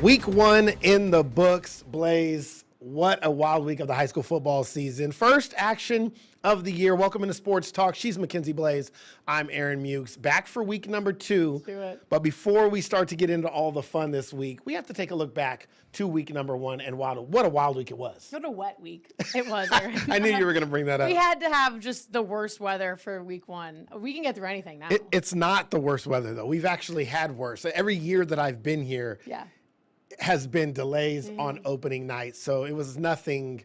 Week 1 in the books. Blaze, what a wild week of the high school football season. First action of the year. Welcome into Sports Talk. She's Mackenzie Blaze. I'm Aaron Mukes. Back for week number 2. Let's do it. But before we start to get into all the fun this week, we have to take a look back to week number 1 and what a wild week it was. What a wet week it was, Aaron. I knew you were going to bring that up. We had to have just the worst weather for week 1. We can get through anything now. It's not the worst weather, though. We've actually had worse. Every year that I've been here, has been delays on opening night. So it was nothing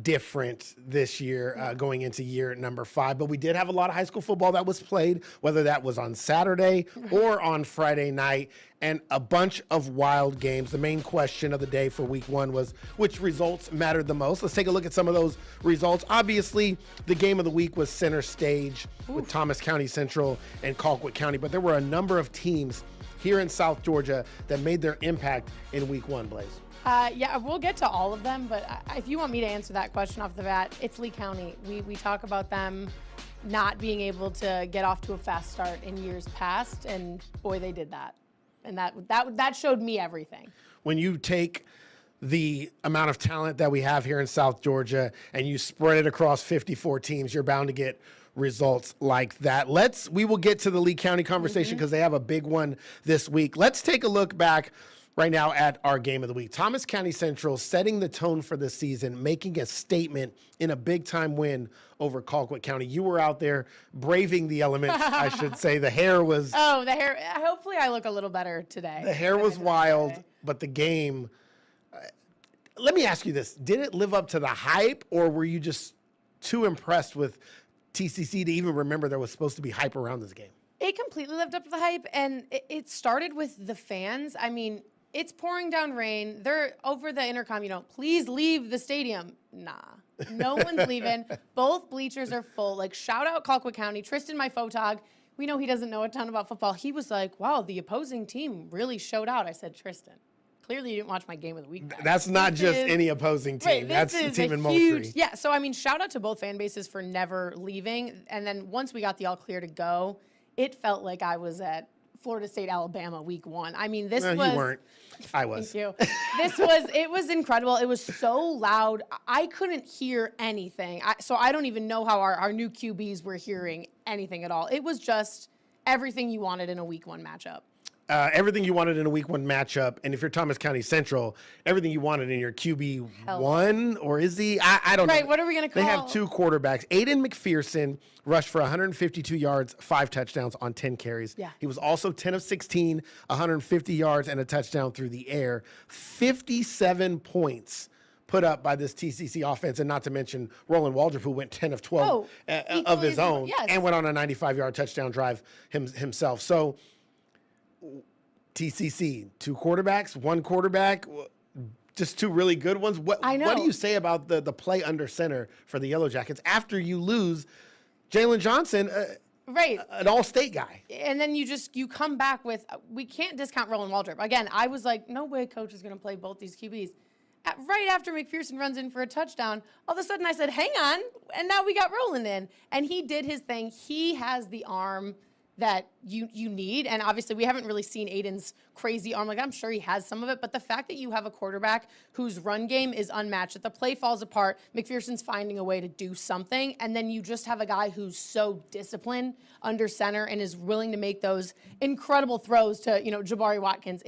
different this year going into year number 5. But we did have a lot of high school football that was played, whether that was on Saturday or on Friday night, and a bunch of wild games. The main question of the day for week 1 was which results mattered the most. Let's take a look at some of those results. Obviously, the game of the week was center stage with Thomas County Central and Colquitt County, but there were a number of teams here in South Georgia that made their impact in week 1, Blaze. Yeah, we'll get to all of them, but if you want me to answer that question off the bat, it's Lee County. We talk about them not being able to get off to a fast start in years past, and boy, they did that. And that showed me everything. When you take the amount of talent that we have here in South Georgia and you spread it across 54 teams, you're bound to get results like that. We will get to the Lee County conversation because they have a big one this week. Let's take a look back right now at our game of the week. Thomas County Central setting the tone for the season, making a statement in a big-time win over Colquitt County. You were out there braving the elements, I should say. The hair was... Oh, the hair. Hopefully I look a little better today. The hair was wild, but the game... let me ask you this. Did it live up to the hype, or were you just too impressed with TCC to even remember there was supposed to be hype around this game? It completely lived up to the hype, and it started with the fans. I mean, it's pouring down rain. They're over the intercom, please leave the stadium. Nah, no one's leaving. Both bleachers are full. Like, shout out Colquitt County. Tristan, my photog, we know he doesn't know a ton about football. He was like, wow, the opposing team really showed out. I said, Tristan, clearly you didn't watch my game of the week. That's not just any opposing team. Right, that's the team in Moultrie. Yeah, so, I mean, shout out to both fan bases for never leaving. And then once we got the all clear to go, it felt like I was at Florida State, Alabama, week 1. I mean, this was... You weren't. I was. Thank you. It was incredible. It was so loud. I couldn't hear anything. So I don't even know how our new QBs were hearing anything at all. It was just everything you wanted in a week 1 matchup. Everything you wanted in a week 1 matchup, and if you're Thomas County Central, everything you wanted in your QB1, or is he? I don't know. Right, what are we going to call? They have 2 quarterbacks. Aiden McPherson rushed for 152 yards, 5 touchdowns on 10 carries. Yeah. He was also 10 of 16, 150 yards and a touchdown through the air. 57 points put up by this TCC offense, and not to mention Roland Waldrop, who went 10 of 12 of his own, and went on a 95-yard touchdown drive himself. So TCC, 2 quarterbacks, 1 quarterback, just 2 really good ones. What do you say about the play under center for the Yellow Jackets after you lose Jalen Johnson, an all-state guy? And then you come back with, we can't discount Roland Waldrop. Again, I was like, no way coach is going to play both these QBs. Right after McPherson runs in for a touchdown, all of a sudden I said, hang on, and now we got Roland in. And he did his thing. He has the arm that you need, and obviously we haven't really seen Aiden's crazy arm. Like, I'm sure he has some of it, but the fact that you have a quarterback whose run game is unmatched, that the play falls apart, McPherson's finding a way to do something, and then you just have a guy who's so disciplined under center and is willing to make those incredible throws to, Jabari Watkins.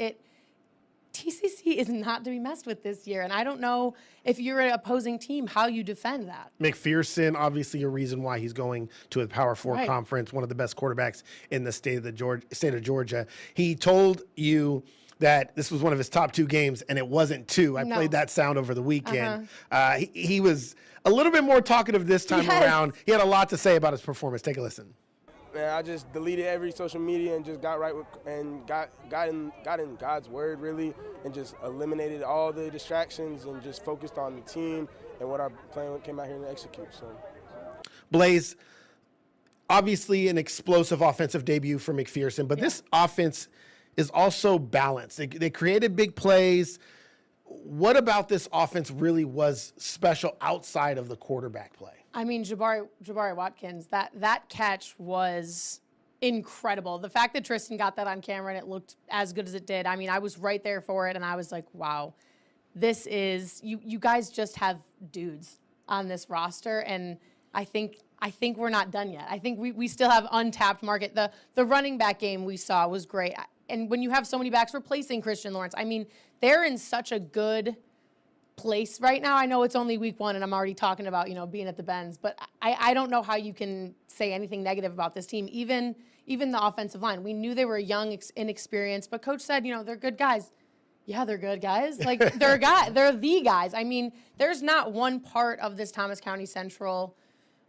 TCC is not to be messed with this year, and I don't know if you're an opposing team how you defend that. McPherson, obviously a reason why he's going to a Power 4 conference, one of the best quarterbacks in the state of Georgia. He told you that this was one of his top 2 games, and it wasn't 2. I played that sound over the weekend. He was a little bit more talkative this time around. He had a lot to say about his performance. Take a listen. Man, I just deleted every social media and just got right with and got in God's word, really, and just eliminated all the distractions and just focused on the team and what our plan came out here to execute. So, Blaze, obviously an explosive offensive debut for McPherson, but this offense is also balanced. They created big plays. What about this offense really was special outside of the quarterback play? I mean, Jabari Watkins, that catch was incredible. The fact that Tristan got that on camera and it looked as good as it did, I mean, I was right there for it, and I was like, wow, this is, you guys just have dudes on this roster, and I think we're not done yet. I think we still have untapped market. The running back game we saw was great. And when you have so many backs replacing Christian Lawrence, I mean, they're in such a good place right now. I know it's only week 1 and I'm already talking about, being at the Benz, but I don't know how you can say anything negative about this team, even the offensive line. We knew they were young, inexperienced, but coach said, they're good guys. Yeah, they're good guys. Like, they're the guys. I mean, there's not one part of this Thomas County Central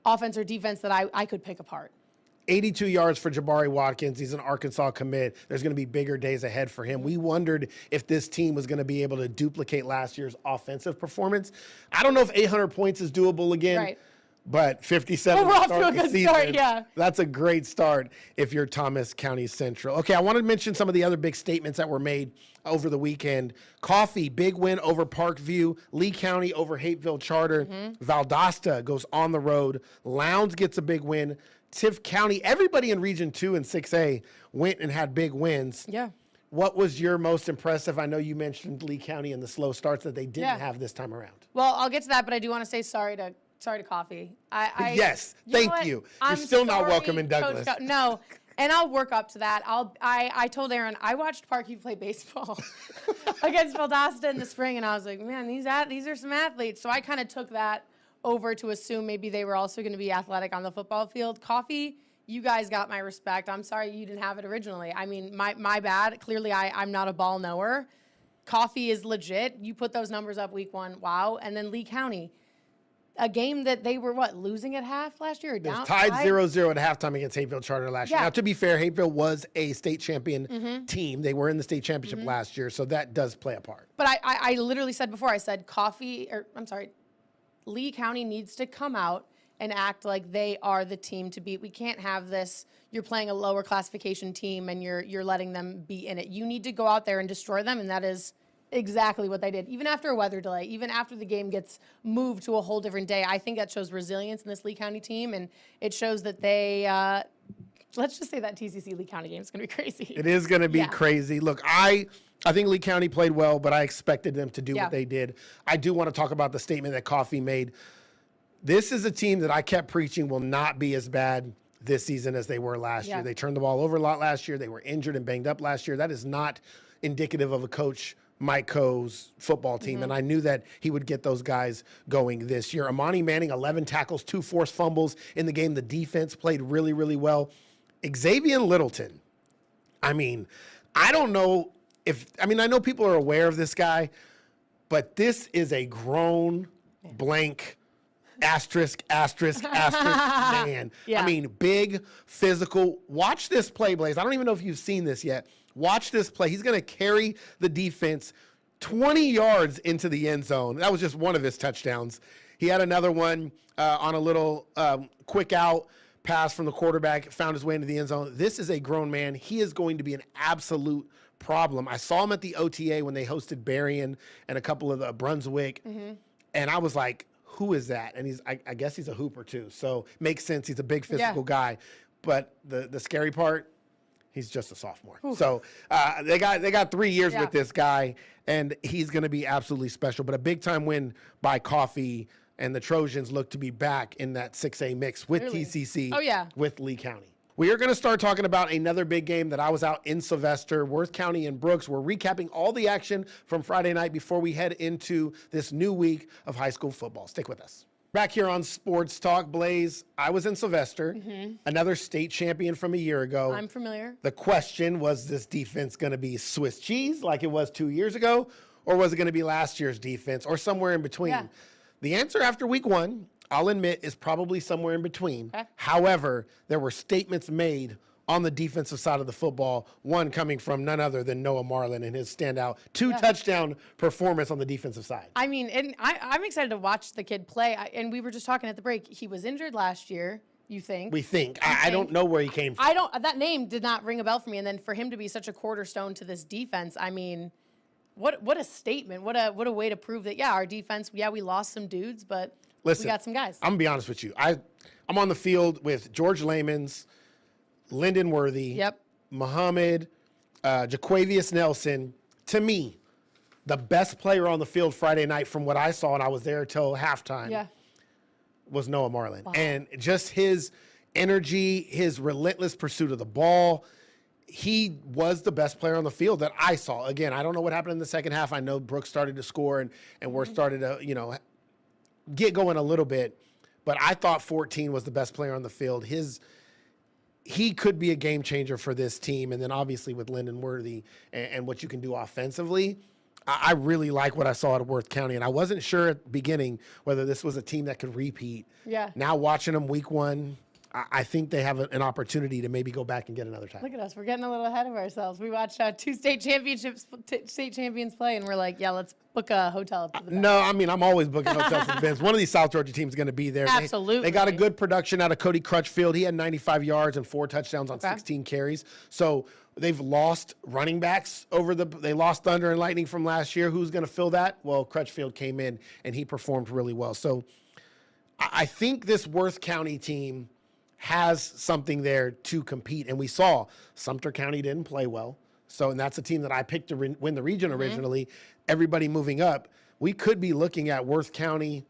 offense or defense that I could pick apart. 82 yards for Jabari Watkins. He's an Arkansas commit. There's going to be bigger days ahead for him. We wondered if this team was going to be able to duplicate last year's offensive performance. I don't know if 800 points is doable again. Right. But 57 we're off to start a the good season, start, yeah. That's a great start if you're Thomas County Central. Okay, I want to mention some of the other big statements that were made over the weekend. Coffee, big win over Parkview. Lee County over Hapeville Charter. Valdosta goes on the road. Lowndes gets a big win. Tift County, everybody in Region 2 and 6A went and had big wins. Yeah. What was your most impressive? I know you mentioned Lee County and the slow starts that they didn't have this time around. Well, I'll get to that, but I do want to say sorry to Coffee. Yes, thank you. You're still not welcome in Douglas. No, and I'll work up to that. I told Aaron I watched Parkview play baseball against Valdosta in the spring, and I was like, man, these are some athletes. So I kind of took that over to assume maybe they were also going to be athletic on the football field. Coffee, you guys got my respect. I'm sorry you didn't have it originally. I mean, my bad. Clearly, I'm not a ball knower. Coffee is legit. You put those numbers up week 1. Wow. And then Lee County, a game that they were, losing at half last year? Or down? Tied 0-0 at halftime against Hapeville Charter last year. Now, to be fair, Hapeville was a state champion team. They were in the state championship last year, so that does play a part. But I literally said before, I said Lee County needs to come out and act like they are the team to beat. We can't have this, you're playing a lower classification team and you're letting them be in it. You need to go out there and destroy them, and that is exactly what they did. Even after a weather delay, even after the game gets moved to a whole different day, I think that shows resilience in this Lee County team, and it shows that they, let's just say that TCC Lee County game is going to be crazy. It is going to be crazy. Look, I think Lee County played well, but I expected them to do what they did. I do want to talk about the statement that Coffee made. This is a team that I kept preaching will not be as bad this season as they were last year. They turned the ball over a lot last year. They were injured and banged up last year. That is not indicative of a coach Mike Coe's football team, and I knew that he would get those guys going this year. Amani Manning, 11 tackles, 2 forced fumbles in the game. The defense played really, really well. Xavier Littleton, I mean, I don't know I know people are aware of this guy, but this is a grown, blank, asterisk man. I mean, big, physical. Watch this play, Blaze. I don't even know if you've seen this yet. Watch this play. He's going to carry the defense 20 yards into the end zone. That was just one of his touchdowns. He had another one on a little quick out pass from the quarterback, found his way into the end zone. This is a grown man. He is going to be an absolute problem. I saw him at the OTA when they hosted Berrien and a couple of the Brunswick, and I was like, who is that? And I guess he's a hooper too. So makes sense. He's a big physical guy. But the scary part, he's just a sophomore. Ooh. So they got 3 years with this guy, and he's going to be absolutely special. But a big time win by Coffee, and the Trojans look to be back in that 6A mix with TCC, with Lee County. We are going to start talking about another big game that I was out in Sylvester, Worth County and Brooks. We're recapping all the action from Friday night before we head into this new week of high school football. Stick with us. Back here on Sports Talk, Blaze, I was in Sylvester, another state champion from a year ago. I'm familiar. The question was, this defense going to be Swiss cheese like it was 2 years ago, or was it going to be last year's defense, or somewhere in between? Yeah. The answer after week 1, I'll admit, is probably somewhere in between. Okay. However, there were statements made on the defensive side of the football, one coming from none other than Noah Marlin and his standout 2-touchdown performance on the defensive side. I mean, and I'm excited to watch the kid play. And we were just talking at the break. He was injured last year, you think? We think. I don't know where he came from. That name did not ring a bell for me. And then for him to be such a cornerstone to this defense, I mean, what a statement. What a way to prove that, our defense, we lost some dudes, but we got some guys. I'm going to be honest with you. I'm on the field with George Lamons, Lyndon Worthy, Muhammad, Jaquavius Nelson. To me, the best player on the field Friday night from what I saw, and I was there till halftime, was Noah Marlin. Wow. And just his energy, his relentless pursuit of the ball, he was the best player on the field that I saw. Again, I don't know what happened in the second half. I know Brooks started to score and we're started to, get going a little bit. But I thought 14 was the best player on the field. He could be a game changer for this team. And then obviously with Lyndon Worthy and what you can do offensively, I really like what I saw at Worth County. And I wasn't sure at the beginning whether this was a team that could repeat. Yeah. Now watching them week one, I think they have an opportunity to maybe go back and get another title. Look at us. We're getting a little ahead of ourselves. We watched two state champions play, and we're like, yeah, let's book a hotel. No, I mean, I'm always booking hotels for the Benz. One of these South Georgia teams is going to be there. Absolutely. They got a good production out of Cody Crutchfield. He had 95 yards and 4 touchdowns on 16 carries. So they've lost running backs they lost Thunder and Lightning from last year. Who's going to fill that? Well, Crutchfield came in, and he performed really well. So I think this Worth County team has something there to compete. And we saw Sumter County didn't play well. And that's a team that I picked to win the region originally. Everybody moving up. We could be looking at Worth County,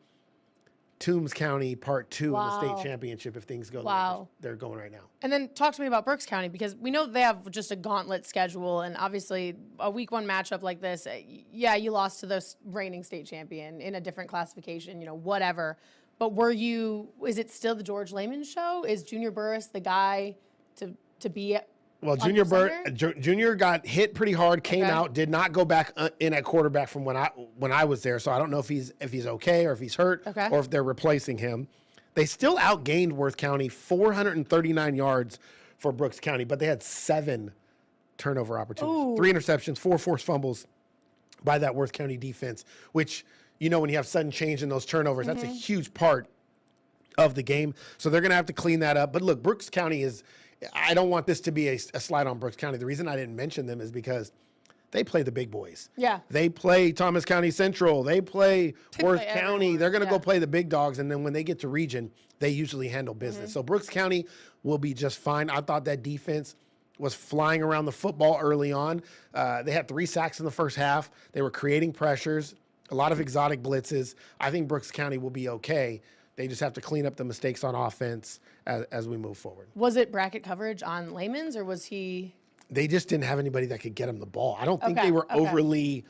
Toombs County Part 2 in the state championship if things go the way they're going right now. And then talk to me about Brooks County, because we know they have just a gauntlet schedule. And obviously a week one matchup like this, you lost to the reigning state champion in a different classification, whatever. But is it still the George Lehman show? Is Junior Burris the guy to be at? Well, Junior got hit pretty hard, came out, did not go back in at quarterback from when I was there. So I don't know if he's okay or if he's hurt or if they're replacing him. They still outgained Worth County 439 yards for Brooks County, but they had 7 turnover opportunities, 3 interceptions, 4 forced fumbles by that Worth County defense, which – when you have sudden change in those turnovers, that's a huge part of the game. So they're going to have to clean that up. But look, Brooks County I don't want this to be a slide on Brooks County. The reason I didn't mention them is because they play the big boys. Yeah. They play Thomas County Central. They play Worth County. They're going to go play the big dogs. And then when they get to region, they usually handle business. So Brooks County will be just fine. I thought that defense was flying around the football early on. They had 3 sacks in the first half. They were creating pressures. A lot of exotic blitzes. I think Brooks County will be okay. They just have to clean up the mistakes on offense as we move forward. Was it bracket coverage on Lehman's, or was he? They just didn't have anybody that could get him the ball. I don't think they were overly,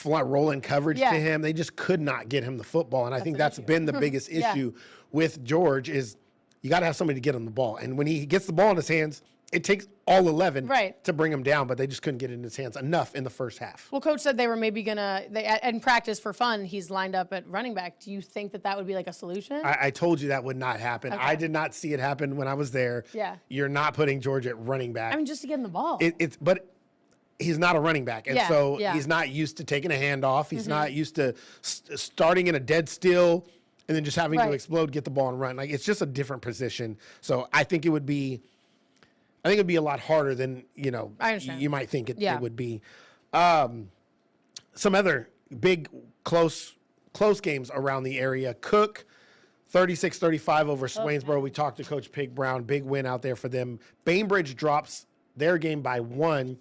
rolling coverage to him. They just could not get him the football. And I think that's been the biggest issue with George is you got to have somebody to get him the ball. And when he gets the ball in his hands, it takes all 11 to bring him down, but they just couldn't get it in his hands enough in the first half. Well, Coach said they were maybe in practice for fun, he's lined up at running back. Do you think that would be like a solution? I told you that would not happen. I did not see it happen when I was there. Yeah. You're not putting George at running back. I mean, just to get him the ball. But he's not a running back. And he's not used to taking a handoff. He's not used to starting in a dead still and then just having to explode, get the ball and run. Like, it's just a different position. So I think it'd be a lot harder than, you might think it would be. Some other big, close games around the area. Cook, 36-35 over Swainsboro. We talked to Coach Pig Brown. Big win out there for them. Bainbridge drops their game by 1.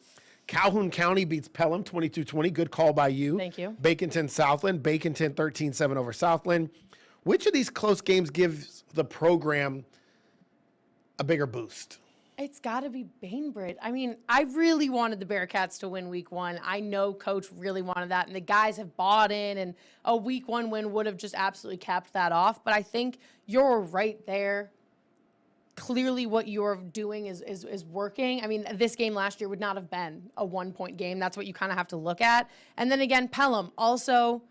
Calhoun County beats Pelham 22-20. Good call by you. Thank you. Baconton, Southland. Baconton 13-7 over Southland. Which of these close games gives the program a bigger boost? It's got to be Bainbridge. I mean, I really wanted the Bearcats to win week 1. I know Coach really wanted that, and the guys have bought in, and a week 1 win would have just absolutely capped that off. But I think you're right there. Clearly what you're doing is working. I mean, this game last year would not have been a 1-point game. That's what you kind of have to look at. And then again, Pelham. Also,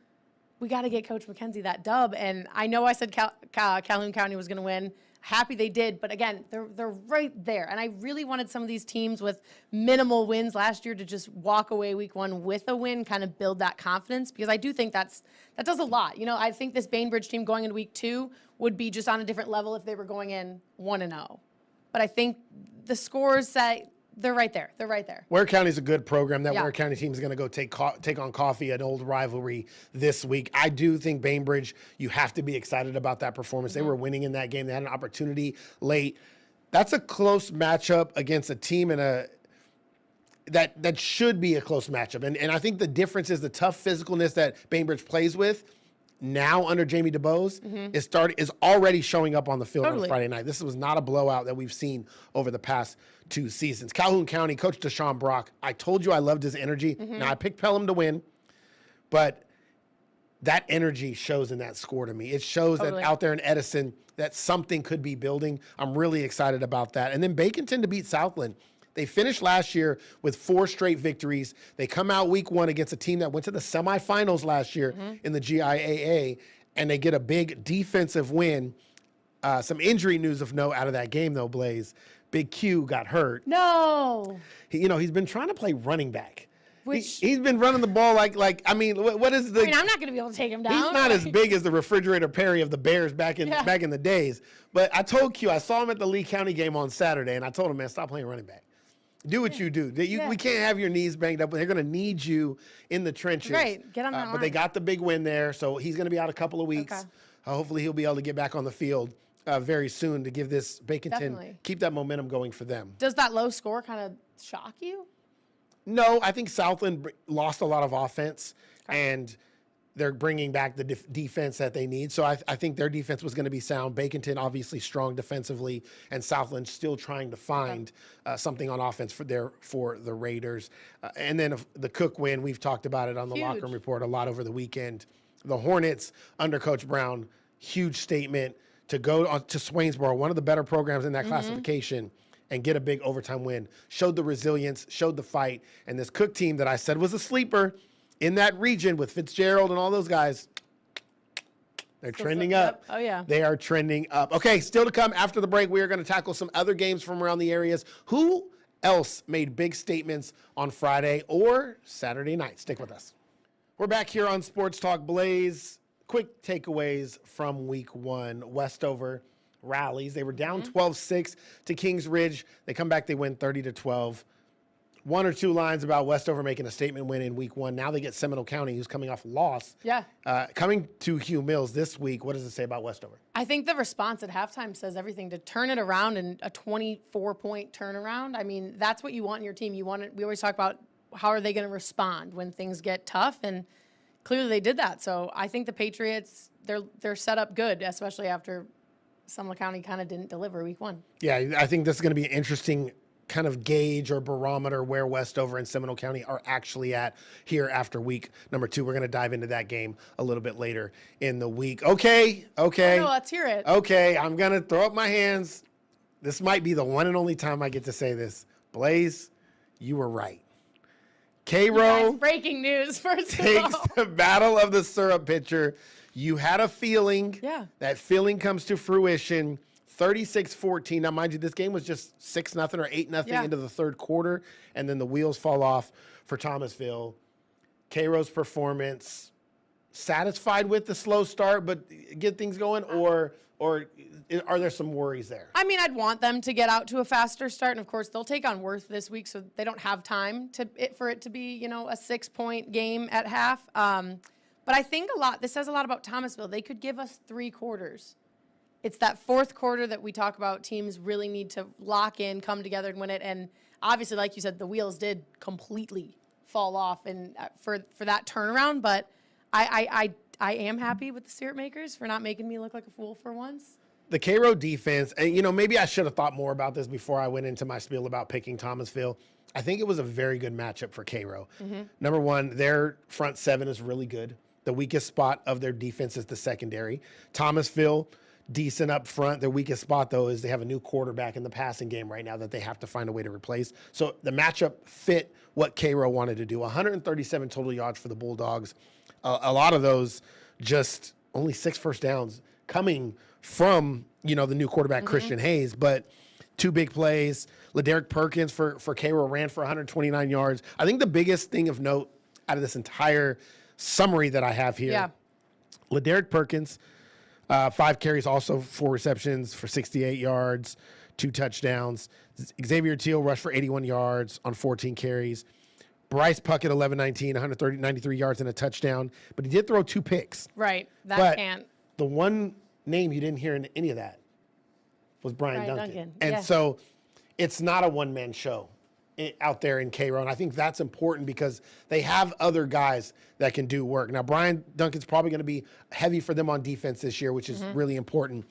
we got to get Coach McKenzie that dub. And I know I said Calhoun County was going to win. Happy they did, but again, they're right there. And I really wanted some of these teams with minimal wins last year to just walk away week 1 with a win, kind of build that confidence, because I do think that does a lot. I think this Bainbridge team going into week 2 would be just on a different level if they were going in 1-0. But I think the scores say they're right there. They're right there. Ware County's a good program. That Ware County team is going to go take on Coffee, an old rivalry this week. I do think Bainbridge, you have to be excited about that performance. They were winning in that game. They had an opportunity late. That's a close matchup against a team that should be a close matchup. And I think the difference is the tough physicalness that Bainbridge plays with now under Jamie DeBose is already showing up on the field on Friday night. This was not a blowout that we've seen over the past 2 seasons. Calhoun County, Coach Deshaun Brock, I told you I loved his energy. Now, I picked Pelham to win, but that energy shows in that score to me. It shows that out there in Edison that something could be building. I'm really excited about that. And then Baconton to beat Southland. They finished last year with 4 straight victories. They come out week 1 against a team that went to the semifinals last year in the GIAA, and they get a big defensive win. Some injury news of note out of that game, though, Blaze. Big Q got hurt. No. He's been trying to play running back. He's been running the ball like what is the... I'm not going to be able to take him down. He's not as big as the refrigerator Perry of the Bears back in the days. But I told Q, I saw him at the Lee County game on Saturday, and I told him, man, stop playing running back. Do what you do. We can't have your knees banged up. They're going to need you in the trenches. Right. Get on that line. But they got the big win there, so he's going to be out a couple of weeks. Okay. Hopefully he'll be able to get back on the field very soon to give this Baconton, keep that momentum going for them. Does that low score kind of shock you? No, I think Southland lost a lot of offense, and they're bringing back the defense that they need. So I think their defense was going to be sound. Baconton obviously strong defensively, and Southland still trying to find something on offense for the Raiders. And then the Cook win, we've talked about it on the Locker Room Report a lot over the weekend. The Hornets under Coach Brown, huge statement to go to Swainsboro, one of the better programs in that classification, and get a big overtime win. Showed the resilience, showed the fight, and this Cook team that I said was a sleeper in that region with Fitzgerald and all those guys, they're trending up. Oh, yeah. They are trending up. Okay, still to come after the break, we are going to tackle some other games from around the areas. Who else made big statements on Friday or Saturday night? Stick with us. We're back here on Sports Talk Blaze. Quick takeaways from week 1. Westover rallies. They were down 12-6 to Kings Ridge. They come back, they win 30-12. 1 or 2 lines about Westover making a statement win in week 1. Now they get Seminole County, who's coming off a loss. Yeah. Coming to Hugh Mills this week. What does it say about Westover? I think the response at halftime says everything. To turn it around and a 24-point turnaround, I mean, that's what you want in your team. We always talk about how are they going to respond when things get tough, and clearly they did that. So I think the Patriots, they're set up good, especially after Seminole County kind of didn't deliver week 1. Yeah, I think this is going to be an interesting kind of gauge or barometer where Westover and Seminole County are actually at here after week number 2. We're going to dive into that game a little bit later in the week. Okay. Oh, no, let's hear it. Okay, I'm going to throw up my hands. This might be the one and only time I get to say this. Blaze, you were right. Cairo breaking news first takes the battle of the syrup pitcher. You had a feeling. Yeah. That feeling comes to fruition. 36-14. Now, mind you, this game was just 6-0 or 8-0 into the third quarter, and then the wheels fall off for Thomasville. Cairo's performance, satisfied with the slow start, but get things going, or are there some worries there? I mean, I'd want them to get out to a faster start, and of course, they'll take on Worth this week, so they don't have time for it to be, a 6-point game at half. But I think this says a lot about Thomasville. They could give us 3 quarters. It's that fourth quarter that we talk about. Teams really need to lock in, come together, and win it. And obviously, like you said, the wheels did completely fall off and for that turnaround. But I am happy with the syrup makers for not making me look like a fool for once. The Cairo defense, and maybe I should have thought more about this before I went into my spiel about picking Thomasville. I think it was a very good matchup for Cairo. Number one, their front 7 is really good. The weakest spot of their defense is the secondary. Thomasville, decent up front. Their weakest spot, though, is they have a new quarterback in the passing game right now that they have to find a way to replace. So the matchup fit what Cairo wanted to do. 137 total yards for the Bulldogs. A lot of those just only 6 first downs coming from, the new quarterback, Christian Hayes. But 2 big plays. LeDerrick Perkins for Cairo ran for 129 yards. I think the biggest thing of note out of this entire summary that I have here, LeDerrick Perkins, 5 carries, also 4 receptions for 68 yards, 2 touchdowns. Xavier Teal rushed for 81 yards on 14 carries. Bryce Puckett, 11-19, 93 yards and a touchdown. But he did throw 2 picks. Right. The one name you didn't hear in any of that was Brian Duncan. Duncan. And Yeah. so it's not a one-man show out there in Cairo. And I think that's important because they have other guys that can do work. Now, Brian Duncan's probably going to be heavy for them on defense this year, which is really important.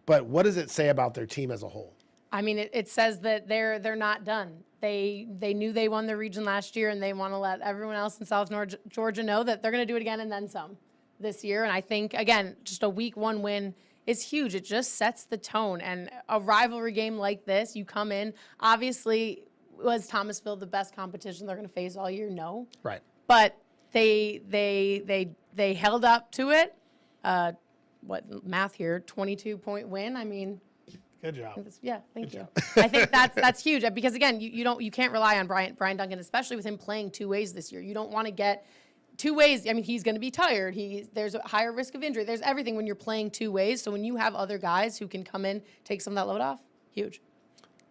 But what does it say about their team as a whole? I mean, it says that they're not done. They knew they won the region last year, and they want to let everyone else in South Georgia know that they're going to do it again and then some this year. And I think, again, just a week one win is huge. It just sets the tone. And a rivalry game like this, you come in, obviously, was Thomasville the best competition they're going to face all year? No. Right. But they held up to it. What math here? 22-point win. I mean, good job. Yeah, thank you. I think that's huge because again, you can't rely on Brian Duncan, especially with him playing two ways this year. You don't want to get two ways. I mean, he's going to be tired. There's a higher risk of injury. There's everything when you're playing two ways. So when you have other guys who can come in, take some of that load off, huge.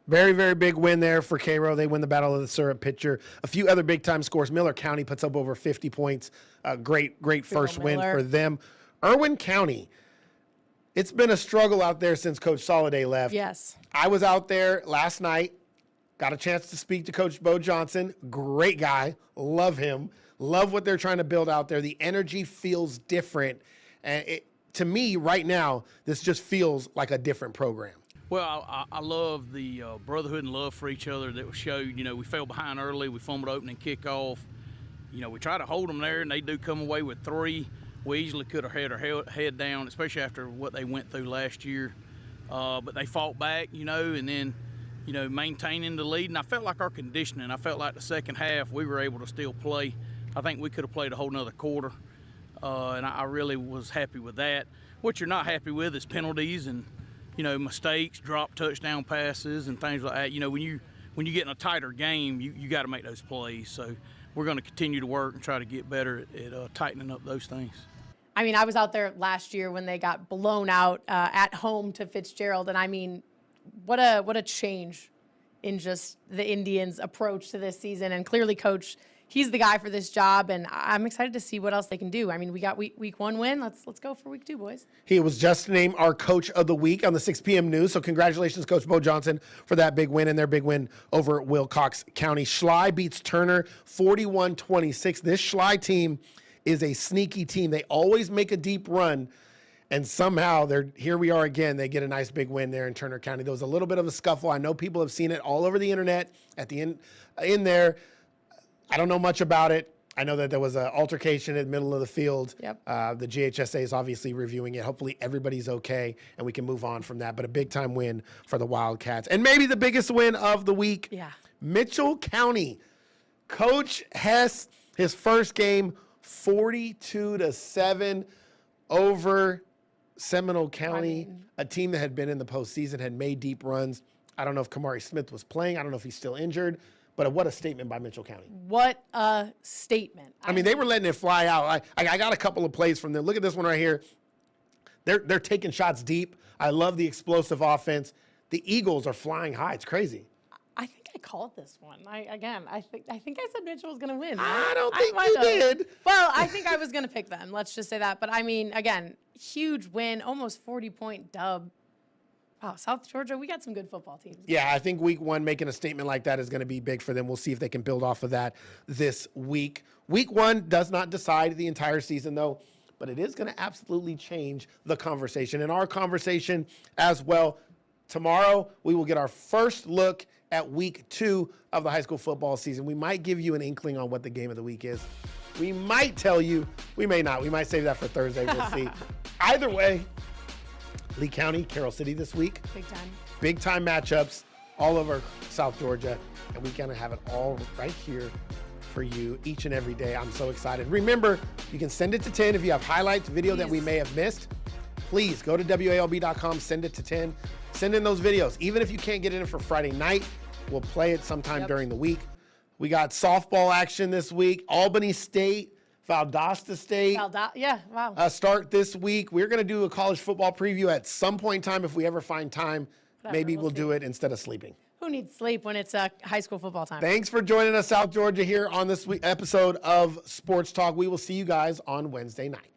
Very, very big win there for Cairo. They win the Battle of the Syrup Pitcher. A few other big-time scores. Miller County puts up over 50 points. Great first win for them. Irwin County, it's been a struggle out there since Coach Soliday left. Yes. I was out there last night, got a chance to speak to Coach Bo Johnson. Great guy. Love him. Love what they're trying to build out there. The energy feels different. And to me, right now, this just feels like a different program. Well, I love the brotherhood and love for each other that was showed. You know, we fell behind early. We fumbled opening kickoff. You know, we try to hold them there, and they do come away with 3. We easily could have had our head down, especially after what they went through last year. But they fought back, you know, and then, you know, maintaining the lead. And I felt like our conditioning, I felt like the second half we were able to still play. I think we could have played a whole nother quarter. And I really was happy with that. What you're not happy with is penalties and, you know, mistakes, drop touchdown passes and things like that. You know, when you get in a tighter game, you got to make those plays. So we're going to continue to work and try to get better at tightening up those things. I mean, I was out there last year when they got blown out at home to Fitzgerald, and I mean, what a change in just the Indians' approach to this season. And clearly, Coach, he's the guy for this job, and I'm excited to see what else they can do. I mean, we got week one win. Let's go for week 2, boys. He was just named our Coach of the Week on the 6 p.m. news. So congratulations, Coach Bo Johnson, for that big win and their big win over Wilcox County. Schley beats Turner 41-26. This Schley team is a sneaky team. They always make a deep run, and somehow here we are again. They get a nice big win there in Turner County. There was a little bit of a scuffle. I know people have seen it all over the internet at the end in there. I don't know much about it. I know that there was an altercation in the middle of the field. Yep. The GHSA is obviously reviewing it. Hopefully everybody's okay and we can move on from that. But a big-time win for the Wildcats. And maybe the biggest win of the week, Yeah. Mitchell County. Coach Hess, his first game, 42-7 over Seminole County, a team that had been in the postseason, had made deep runs. I don't know if Kamari Smith was playing. I don't know if he's still injured. But what a statement by Mitchell County. What a statement. I mean, they were letting it fly out. I got a couple of plays from them. Look at this one right here. They're taking shots deep. I love the explosive offense. The Eagles are flying high. It's crazy. I think I called this one. I think I said Mitchell was going to win. I don't think you did. Well, I think I was going to pick them. Let's just say that. But, I mean, again, huge win, almost 40-point dub. Wow, South Georgia, we got some good football teams. Yeah, I think week 1 making a statement like that is going to be big for them. We'll see if they can build off of that this week. Week 1 does not decide the entire season, though, but it is going to absolutely change the conversation and our conversation as well. Tomorrow, we will get our first look at week 2 of the high school football season. We might give you an inkling on what the game of the week is. We might tell you. We may not. We might save that for Thursday. We'll see. Either way, Lee County, Carroll City this week. Big time. Big time matchups all over South Georgia. And we kind of have it all right here for you each and every day. I'm so excited. Remember, you can send it to 10 if you have highlights, video that we may have missed. Please go to WALB.com, send it to 10. Send in those videos. Even if you can't get it in for Friday night, we'll play it sometime during the week. We got softball action this week. Albany State, Valdosta State. Yeah, wow. Start this week. We're going to do a college football preview at some point in time if we ever find time. Maybe we'll do it instead of sleeping. Who needs sleep when it's high school football time? Thanks for joining us, South Georgia, here on this episode of Sports Talk. We will see you guys on Wednesday night.